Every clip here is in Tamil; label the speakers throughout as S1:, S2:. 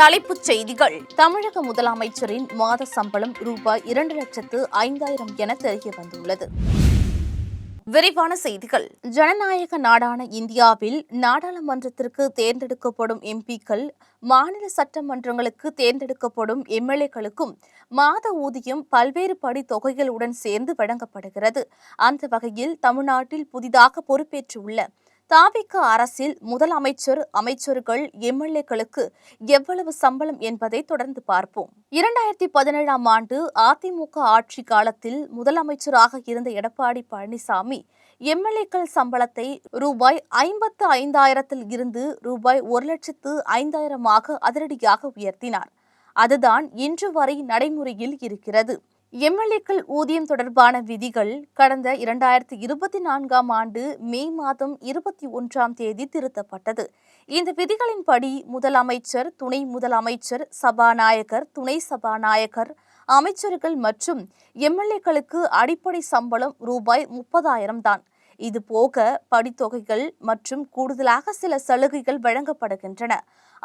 S1: தலைப்புச் செய்திகள். தமிழக முதலமைச்சரின் மாத சம்பளம் ரூபாய் 2,05,000 என தெரிய வந்துள்ளது. விரிவான செய்திகள். ஜனநாயக நாடான இந்தியாவில் நாடாளுமன்றத்திற்கு தேர்ந்தெடுக்கப்படும் எம்பிக்கள், மாநில சட்டமன்றங்களுக்கு தேர்ந்தெடுக்கப்படும் எம்எல்ஏக்களுக்கும் மாத ஊதியம் பல்வேறு படி தொகைகளுடன் சேர்ந்து வழங்கப்படுகிறது. அந்த வகையில் தமிழ்நாட்டில் புதிதாக பொறுப்பேற்றுள்ள தாவிக அரசில் முதலமைச்சர், அமைச்சர்கள், எம்எல்ஏக்களுக்கு எவ்வளவு சம்பளம் என்பதை தொடர்ந்து பார்ப்போம். 2017ஆம் ஆண்டு அதிமுக ஆட்சி காலத்தில் முதலமைச்சராக இருந்த எடப்பாடி பழனிசாமி எம்எல்ஏக்கள் சம்பளத்தை ரூபாய் 55,000 இருந்து ரூபாய் 1,05,000 அதிரடியாக உயர்த்தினார். அதுதான் இன்று வரை நடைமுறையில் இருக்கிறது. எம்எல்ஏக்கள் ஊதியம் தொடர்பான விதிகள் கடந்த 2024ஆம் ஆண்டு மே மாதம் 21ஆம் தேதி திருத்தப்பட்டது. இந்த விதிகளின்படி முதலமைச்சர், துணை முதலமைச்சர், சபாநாயகர், துணை சபாநாயகர், அமைச்சர்கள் மற்றும் எம்எல்ஏக்களுக்கு அடிப்படை சம்பளம் ரூபாய் 30,000 தான். இது போக படித்தொகைகள் மற்றும் கூடுதலாக சில சலுகைகள் வழங்கப்படுகின்றன.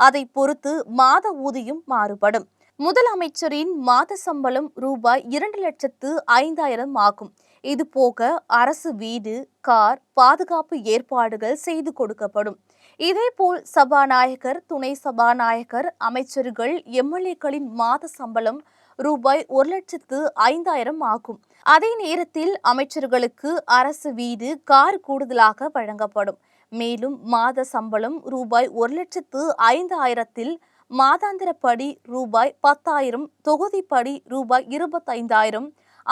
S1: அதை பொறுத்து மாத ஊதியம் மாறுபடும். முதலமைச்சரின் மாத சம்பளம் ரூபாய் 2,05,000 ஆகும். இது போக அரசு வீடு, கார், பாதுகாப்பு ஏற்பாடுகள் செய்து கொடுக்கப்படும். இதேபோல் சபாநாயகர், துணை சபாநாயகர், அமைச்சர்கள், எம்எல்ஏக்களின் மாத சம்பளம் ரூபாய் 1,05,000 ஆகும். அதே நேரத்தில் அமைச்சர்களுக்கு அரசு வீடு, கார் கூடுதலாக வழங்கப்படும். மேலும் மாத சம்பளம் ரூபாய் 1,05,000 மாதாந்திரப்படி ரூபாய் 10,000, தொகுதிப்படி ரூபாய் 25,000,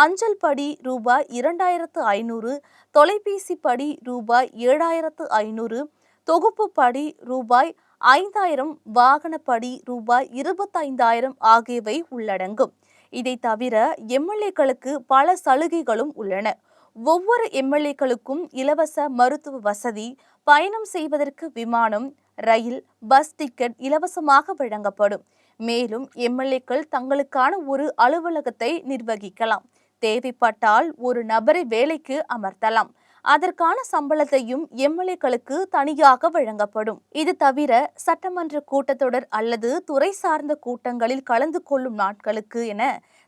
S1: அஞ்சல் படி ரூபாய் 2,500, தொலைபேசி படி ரூபாய் 7,500, தொகுப்பு படி ரூபாய் 5,000, வாகனப்படி ரூபாய் 25,000 ஆகியவை உள்ளடங்கும். இதை தவிர எம்எல்ஏக்களுக்கு பல சலுகைகளும் உள்ளன. ஒவ்வொரு எம்எல்ஏக்களுக்கும் இலவச மருத்துவ வசதி, பயணம் செய்வதற்கு விமானம், ரயில், பஸ் டிக்கெட் இலவசமாக வழங்கப்படும். மேலும் எம்எல்ஏக்கள் தங்களுக்கான ஒரு அலுவலகத்தை நிர்வகிக்கலாம். தேவைப்பட்டால் ஒரு நபரை வேலைக்கு அமர்த்தலாம். அதற்கான சம்பளத்தையும் எம்எல்ஏக்களுக்கு தனியாக வழங்கப்படும். இது தவிர சட்டமன்ற கூட்டத்தொடர் அல்லது துறை சார்ந்த கூட்டங்களில் கலந்து கொள்ளும் நாட்களுக்கு என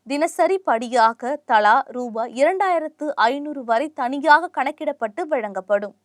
S1: தினசரி படியாக தலா ரூபாய் 2,500 வரை தனியாக கணக்கிடப்பட்டு வழங்கப்படும்.